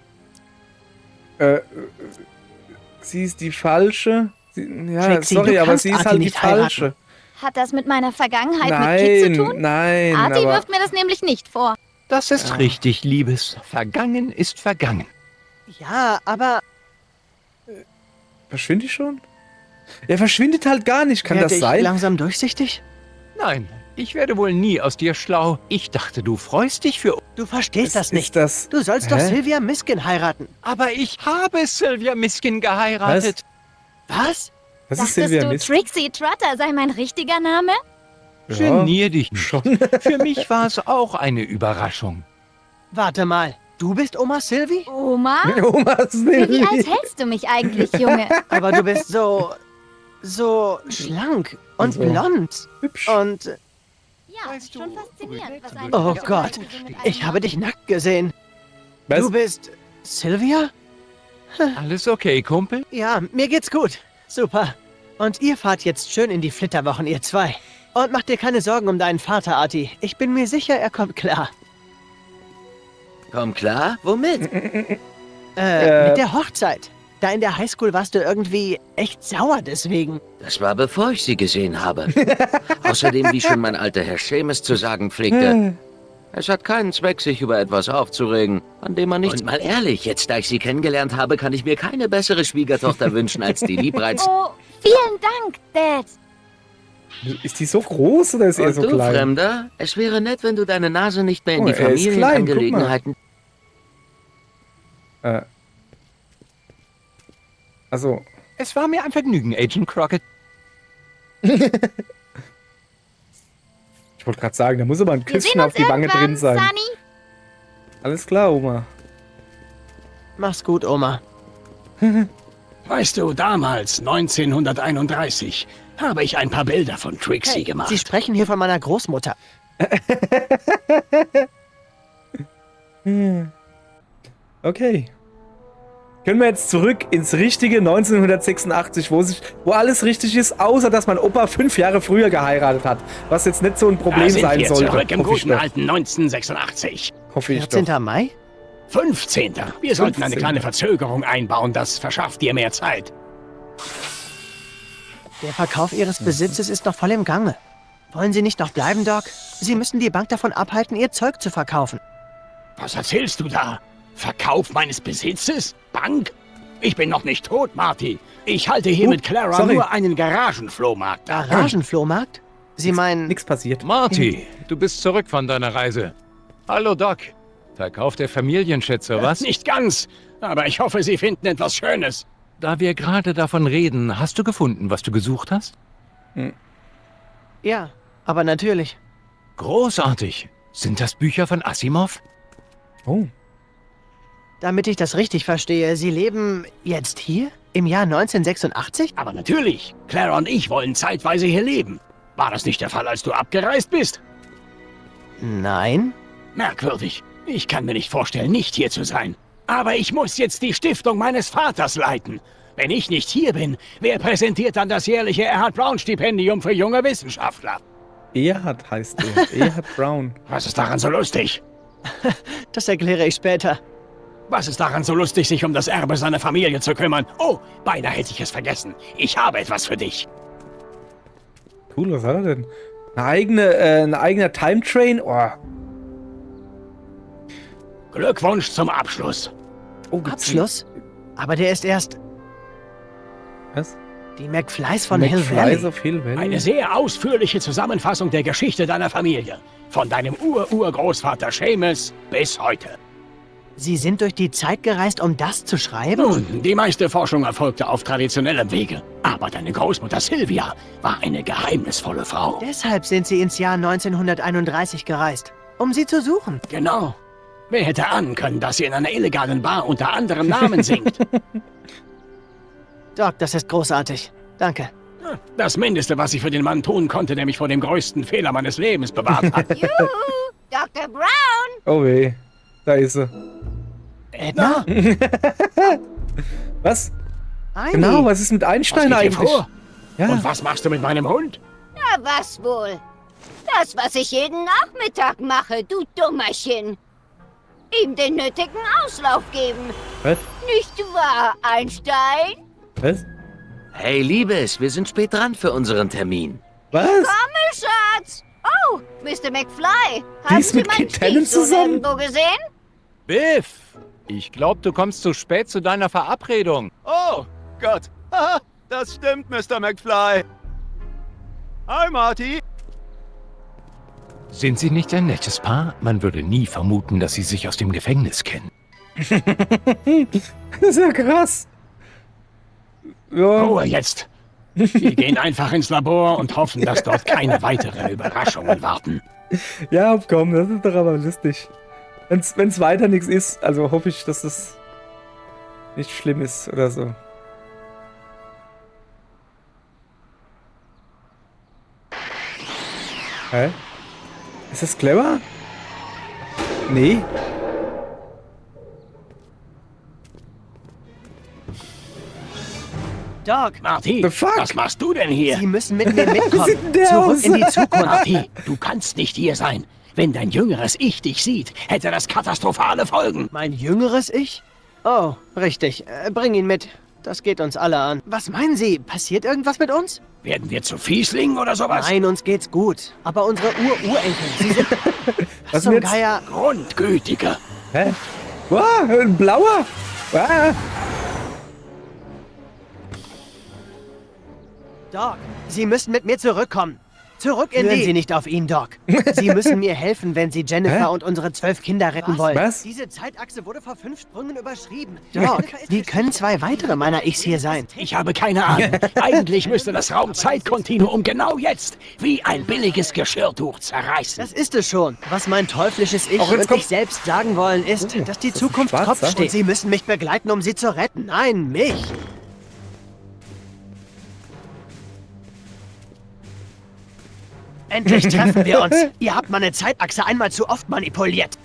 Sie ist die falsche. Ja, Trixie, sorry, du aber kannst sie ist Artie halt die nicht heiraten. falsche. Hat das mit meiner Vergangenheit mit Kid zu tun? Nein, Artie aber... wirft mir das nämlich nicht vor. Das ist richtig, Liebes. Vergangen ist vergangen. Ja, aber Verschwindet die schon? Er verschwindet halt gar nicht, kann werde das ich sein? langsam durchsichtig? Nein, ich werde wohl nie aus dir schlau. Ich dachte, du freust dich für... Du verstehst das nicht. Ist das... Du sollst doch Hä? Sylvia Miskin heiraten. Aber ich habe Sylvia Miskin geheiratet. Was? Was ist Dachtest Sylvia du, Mist? Trixie Trotter sei mein richtiger Name? Genier dich nicht. Schon. Für mich war es auch eine Überraschung. Warte mal. Du bist Oma Sylvie? Oma? Oma Für wie Sylvie. alt hältst du mich eigentlich, Junge? Aber du bist so schlank und So. blond. Hübsch. Und, Ja, Weißt du, schon faszinierend, was ein oh Junge Gott, mit einem ich habe dich nackt gesehen. Was? Du bist Sylvia? Alles okay, Kumpel? Ja, mir geht's gut. Super. Und ihr fahrt jetzt schön in die Flitterwochen, ihr zwei. Und mach dir keine Sorgen um deinen Vater, Artie. Ich bin mir sicher, er kommt klar. Komm klar? Womit? Mit der Hochzeit. Da in der Highschool warst du irgendwie echt sauer deswegen. Das war bevor ich sie gesehen habe. Außerdem, wie schon mein alter Herr Seamus zu sagen pflegte, es hat keinen Zweck, sich über etwas aufzuregen, an dem man nichts... Und mal ehrlich, jetzt da ich sie kennengelernt habe, kann ich mir keine bessere Schwiegertochter wünschen, als die liebreiz... Oh, vielen Dank, Dad. Ist die so groß oder ist er Und so du, klein? Fremder, es wäre nett, wenn du deine Nase nicht mehr in die er ist klein, guck mal. Familienangelegenheiten... Also, Es war mir ein Vergnügen, Agent Crockett. ich wollte gerade sagen, da muss aber ein Wir sehen Küsschen auf uns die Wange irgendwann, drin sein. Sunny. Alles klar, Oma. Mach's gut, Oma. Weißt du, damals, 1931, habe ich ein paar Bilder von Trixie gemacht. Sie sprechen hier von meiner Großmutter. Okay. Können wir jetzt zurück ins richtige 1986, wo alles richtig ist, außer dass mein Opa 5 Jahre früher geheiratet hat. Was jetzt nicht so ein Problem Da sind sein wir sollte. zurück im Hoffe ich guten doch. alten 1986. Hoffe ich doch. 14. Mai? 15. Wir sollten eine 15.. kleine Verzögerung einbauen, das verschafft dir mehr Zeit. Der Verkauf Ihres Besitzes ist noch voll im Gange. Wollen Sie nicht noch bleiben, Doc? Sie müssen die Bank davon abhalten, Ihr Zeug zu verkaufen. Was erzählst du da? Verkauf meines Besitzes? Bank? Ich bin noch nicht tot, Marty. Ich halte hier mit Clara sorry. nur einen Garagenflohmarkt ab. Garagenflohmarkt? Sie meinen... Nichts passiert. Marty, du bist zurück von deiner Reise. Hallo, Doc. Verkauf der Familienschätze, was? Nicht ganz, aber ich hoffe, Sie finden etwas Schönes. Da wir gerade davon reden, hast du gefunden, was du gesucht hast? Ja, aber natürlich. Großartig. Sind das Bücher von Asimov? Oh. Damit ich das richtig verstehe, Sie leben jetzt hier? Im Jahr 1986? Aber natürlich, Clara und ich wollen zeitweise hier leben. War das nicht der Fall, als du abgereist bist? Nein. Merkwürdig. Ich kann mir nicht vorstellen, nicht hier zu sein. Aber ich muss jetzt die Stiftung meines Vaters leiten. Wenn ich nicht hier bin, wer präsentiert dann das jährliche Erhard Brown Stipendium für junge Wissenschaftler? Erhard heißt er. Erhard Brown. Was ist daran so lustig? Das erkläre ich später. Was ist daran so lustig, sich um das Erbe seiner Familie zu kümmern? Oh, beinahe hätte ich es vergessen. Ich habe etwas für dich. Cool, was hat er denn? Ein eigener Time Train? Oh. Glückwunsch zum Abschluss. Oh, gibt's Abschluss? Aber der ist erst... Was? Die McFlys von Hill McFlys Valley. of Hill Valley? Eine sehr ausführliche Zusammenfassung der Geschichte deiner Familie. Von deinem Urgroßvater Seamus bis heute. Sie sind durch die Zeit gereist, um das zu schreiben? Nun, die meiste Forschung erfolgte auf traditionellem Wege. Aber deine Großmutter Sylvia war eine geheimnisvolle Frau. Deshalb sind Sie ins Jahr 1931 gereist, um sie zu suchen. Genau. Wer hätte ahnen können, dass sie in einer illegalen Bar unter anderem Namen singt? Doc, das ist großartig. Danke. Das Mindeste, was ich für den Mann tun konnte, der mich vor dem größten Fehler meines Lebens bewahrt hat. Juhu, Dr. Brown. Oh weh. Da ist sie. Edna? Was? Ivy. Genau, was ist mit Einstein Was geht hier eigentlich? vor? Ja. Und was machst du mit meinem Hund? Na, was wohl? Das, was ich jeden Nachmittag mache, du Dummerchen. Ihm den nötigen Auslauf geben. Was? Nicht wahr, Einstein? Was? Hey, Liebes, wir sind spät dran für unseren Termin. Was? Komm, Schatz. Oh, Mr. McFly. Haben ist Sie mit meinen Kit Tannen Stiefsohn zusammen? irgendwo gesehen? Biff! Ich glaube, du kommst zu spät zu deiner Verabredung. Oh Gott, Haha, das stimmt, Mr. McFly. Hi, Marty. Sind sie nicht ein nettes Paar? Man würde nie vermuten, dass sie sich aus dem Gefängnis kennen. Das ist ja krass. Ja. Ruhe jetzt. Wir gehen einfach ins Labor und hoffen, dass dort keine weiteren Überraschungen warten. Ja, komm, das ist doch aber lustig. Wenn's weiter nichts ist, also hoffe ich, dass das nicht schlimm ist oder so. Hä? Ist das clever? Nee. Doc, Marty, The fuck? was machst du denn hier? Sie müssen mit mir mitkommen. sieht denn der Zurück aus? in die Zukunft. Marty, du kannst nicht hier sein. Wenn dein jüngeres Ich dich sieht, hätte das katastrophale Folgen. Mein jüngeres Ich? Oh, richtig. Bring ihn mit. Das geht uns alle an. Was meinen Sie? Passiert irgendwas mit uns? Werden wir zu Fieslingen oder sowas? Nein, uns geht's gut. Aber unsere Urenkel, sie sind... Was zum denn jetzt? Geier... Grundgütiger. Hä? Wow, ein blauer. Ah. Doc, Sie müssen mit mir zurückkommen. Zurück in Hören die... Sie nicht auf ihn, Doc. Sie müssen mir helfen, wenn Sie Jennifer und unsere 12 Kinder retten wollen. Was? Diese Zeitachse wurde vor 5 Sprüngen überschrieben. Doc, wie können 2 weitere meiner Ichs hier sein? Ich habe keine Ahnung. Eigentlich müsste das Raumzeitkontinuum genau jetzt wie ein billiges Geschirrtuch zerreißen. Das ist es schon. Was mein teuflisches Ich Auch jetzt und kommt- ich selbst sagen wollen, ist, dass die ist das ein Zukunft Schwarzer? Kopf steht. Und Sie müssen mich begleiten, um sie zu retten. Nein, mich. Endlich treffen wir uns. Ihr habt meine Zeitachse einmal zu oft manipuliert.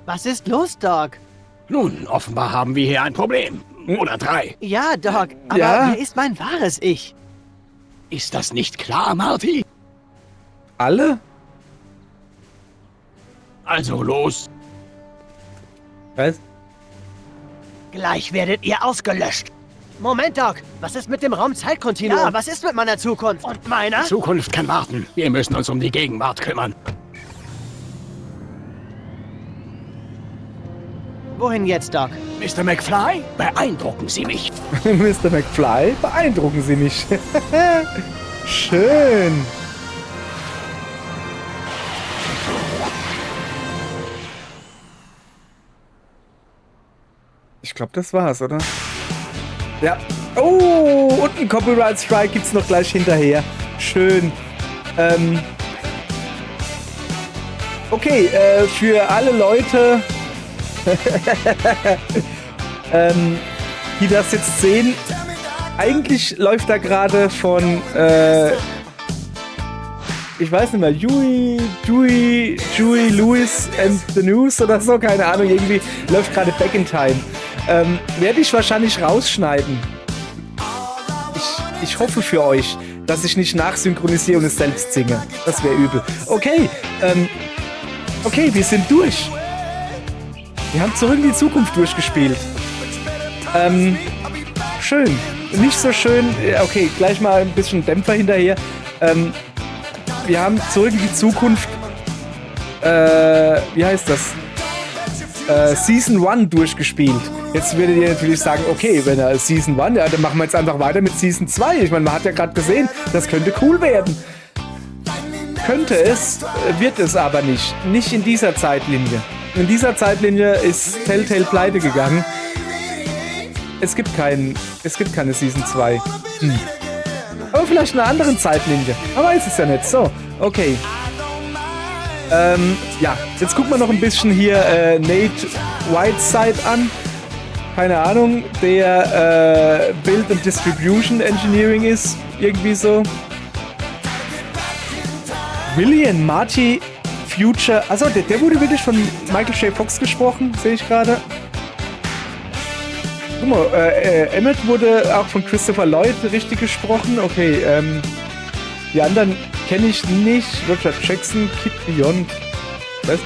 Was ist los, Doc? Nun, offenbar haben wir hier ein Problem. Oder 3. Ja, Doc, aber Ja? wer ist mein wahres Ich? Ist das nicht klar, Marty? Alle? Also los. Was? Gleich werdet ihr ausgelöscht. Moment, Doc. Was ist mit dem Raumzeitkontinuum? Ja, was ist mit meiner Zukunft? Und meiner? Zukunft kann warten. Wir müssen uns um die Gegenwart kümmern. Wohin jetzt, Doc? Mr. McFly, beeindrucken Sie mich. Mr. McFly, beeindrucken Sie mich. Schön. Ich glaube, das war's, oder? Ja. Oh, und ein Copyright Strike gibt's noch gleich hinterher. Schön. Okay, für alle Leute, die das jetzt sehen, eigentlich läuft da gerade von, ich weiß nicht mehr, Dewey Lewis and the News oder so, keine Ahnung, irgendwie läuft gerade Back in Time. Werde ich wahrscheinlich rausschneiden. Ich hoffe für euch, dass ich nicht nachsynchronisiere und es selbst singe. Das wäre übel. Okay, okay, wir sind durch. Wir haben zurück in die Zukunft durchgespielt. Schön. Nicht so schön. Okay, gleich mal ein bisschen Dämpfer hinterher. Wir haben zurück in die Zukunft. Wie heißt das? Season 1 durchgespielt. Jetzt werdet ihr natürlich sagen, okay, wenn er Season 1, ja, dann machen wir jetzt einfach weiter mit Season 2. Ich meine, man hat ja gerade gesehen, das könnte cool werden. Könnte es, wird es aber nicht. Nicht in dieser Zeitlinie. In dieser Zeitlinie ist Telltale pleite gegangen. Es gibt keine Season 2. Aber vielleicht in einer anderen Zeitlinie. Man weiß es ja nicht. So, okay. Ja, jetzt gucken wir noch ein bisschen hier Nate Whiteside an. Keine Ahnung, der Build and Distribution Engineering ist. Irgendwie so. William Marty Future. Achso, der wurde wirklich von Michael J. Fox gesprochen, sehe ich gerade. Guck mal, Emmett wurde auch von Christopher Lloyd richtig gesprochen. Okay, die anderen kenne ich nicht. Roger Jackson, Kid Beyond. Was?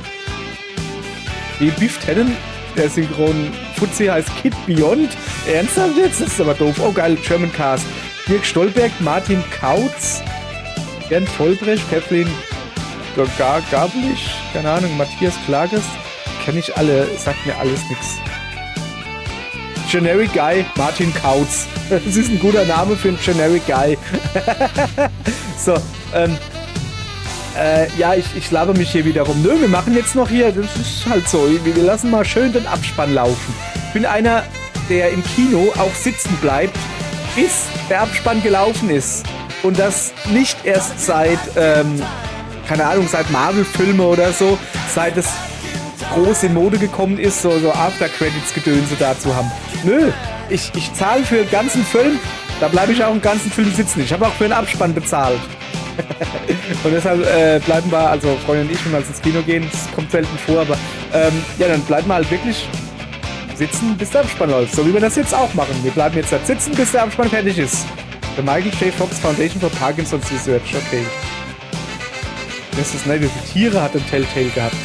Die Biff Tannen, der synchron Fuzzi heißt Kid Beyond. Ernsthaft jetzt? Das ist aber doof. Oh geil, German Cast. Dirk Stolberg, Martin Kautz, Bernd Vollbrecht, Kathleen Gablich, keine Ahnung, Matthias Klages. Kenne ich alle, sagt mir alles nichts. Generic Guy, Martin Kautz. Das ist ein guter Name für einen Generic Guy. So, ja, ich laber mich hier wieder rum. Nö, wir machen jetzt noch hier, das ist halt so, wir lassen mal schön den Abspann laufen. Ich bin einer, der im Kino auch sitzen bleibt, bis der Abspann gelaufen ist. Und das nicht erst seit, keine Ahnung, seit Marvel-Filme oder so, seit es groß in Mode gekommen ist, so After-Credits-Gedönse dazu haben. Nö, ich zahle für den ganzen Film, da bleibe ich auch einen ganzen Film sitzen. Ich habe auch für den Abspann bezahlt. Und deshalb bleiben wir, also Freundin und ich, wenn wir ins Kino gehen, das kommt selten vor, aber ja, dann bleiben wir halt wirklich sitzen, bis der Abspann läuft. So wie wir das jetzt auch machen. Wir bleiben jetzt halt sitzen, bis der Abspann fertig ist. The Michael J. Fox Foundation for Parkinson's Research, okay. Das ist, ne, wie viele Tiere hat denn Telltale gehabt?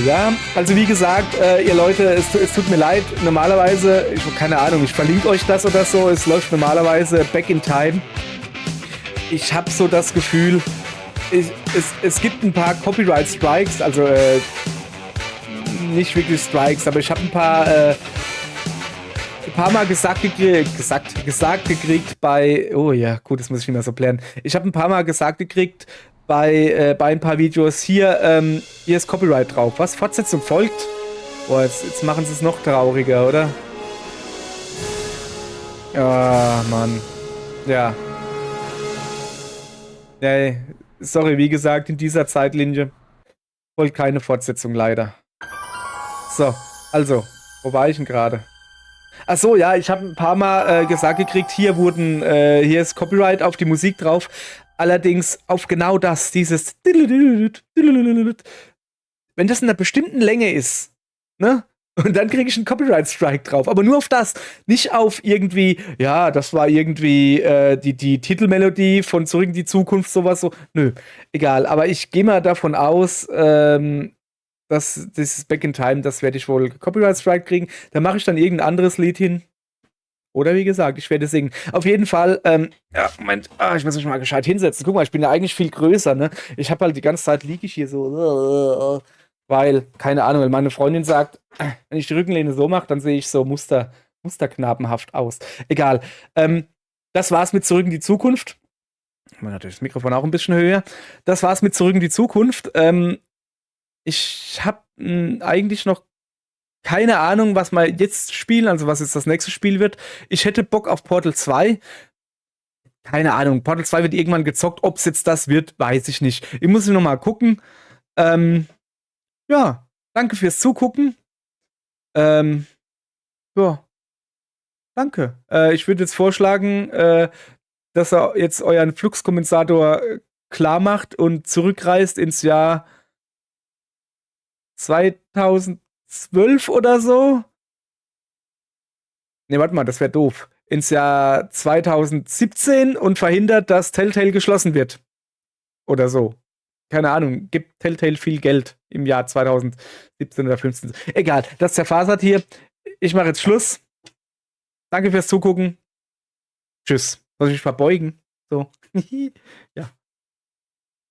Ja. Also wie gesagt, ihr Leute, es tut mir leid. Normalerweise, keine Ahnung, ich verlinke euch das oder so. Es läuft normalerweise back in time. Ich habe so das Gefühl, es gibt ein paar Copyright Strikes, also nicht wirklich Strikes, aber ich habe ein paar Mal gesagt gekriegt bei, oh ja, gut, das muss ich nicht mehr so klären. Ich habe ein paar Mal gesagt gekriegt bei ein paar Videos, hier ist Copyright drauf. Was? Fortsetzung folgt? Boah, jetzt machen sie es noch trauriger, oder? Ah, Mann. Ja. Nee, sorry, wie gesagt, in dieser Zeitlinie folgt keine Fortsetzung, leider. So, also, wo war ich denn gerade? Ach so, ja, ich habe ein paar Mal gesagt gekriegt, hier ist Copyright auf die Musik drauf. Allerdings auf genau das, dieses wenn das in einer bestimmten Länge ist, ne? Und dann kriege ich einen Copyright-Strike drauf. Aber nur auf das. Nicht auf irgendwie, ja, das war irgendwie die Titelmelodie von Zurück in die Zukunft, sowas so. Nö, egal. Aber ich gehe mal davon aus, dass dieses Back in Time, das werde ich wohl Copyright-Strike kriegen. Da mache ich dann irgendein anderes Lied hin. Oder wie gesagt, ich werde singen. Auf jeden Fall, ja, Moment, ich muss mich mal gescheit hinsetzen. Guck mal, ich bin ja eigentlich viel größer, ne? Ich habe halt die ganze Zeit liege ich hier so, weil, keine Ahnung, weil meine Freundin sagt, wenn ich die Rückenlehne so mache, dann sehe ich so musterknabenhaft aus. Egal. Das war's mit Zurück in die Zukunft. Ich mache natürlich das Mikrofon auch ein bisschen höher. Das war's mit Zurück in die Zukunft. Ich habe eigentlich noch keine Ahnung, was wir jetzt spielen, also was jetzt das nächste Spiel wird. Ich hätte Bock auf Portal 2. Keine Ahnung, Portal 2 wird irgendwann gezockt. Ob es jetzt das wird, weiß ich nicht. Ich muss noch mal gucken. Ja, danke fürs Zugucken. Ja, danke. Ich würde jetzt vorschlagen, dass er jetzt euren Fluxkompensator klar macht und zurückreist ins Jahr 2012 oder so. Ne, warte mal, das wäre doof. Ins Jahr 2017 und verhindert, dass Telltale geschlossen wird. Oder so. Keine Ahnung, gibt Telltale viel Geld im Jahr 2017 oder 2015. Egal, das zerfasert hier. Ich mache jetzt Schluss. Danke fürs Zugucken. Tschüss. Soll ich mich verbeugen? So. Ja.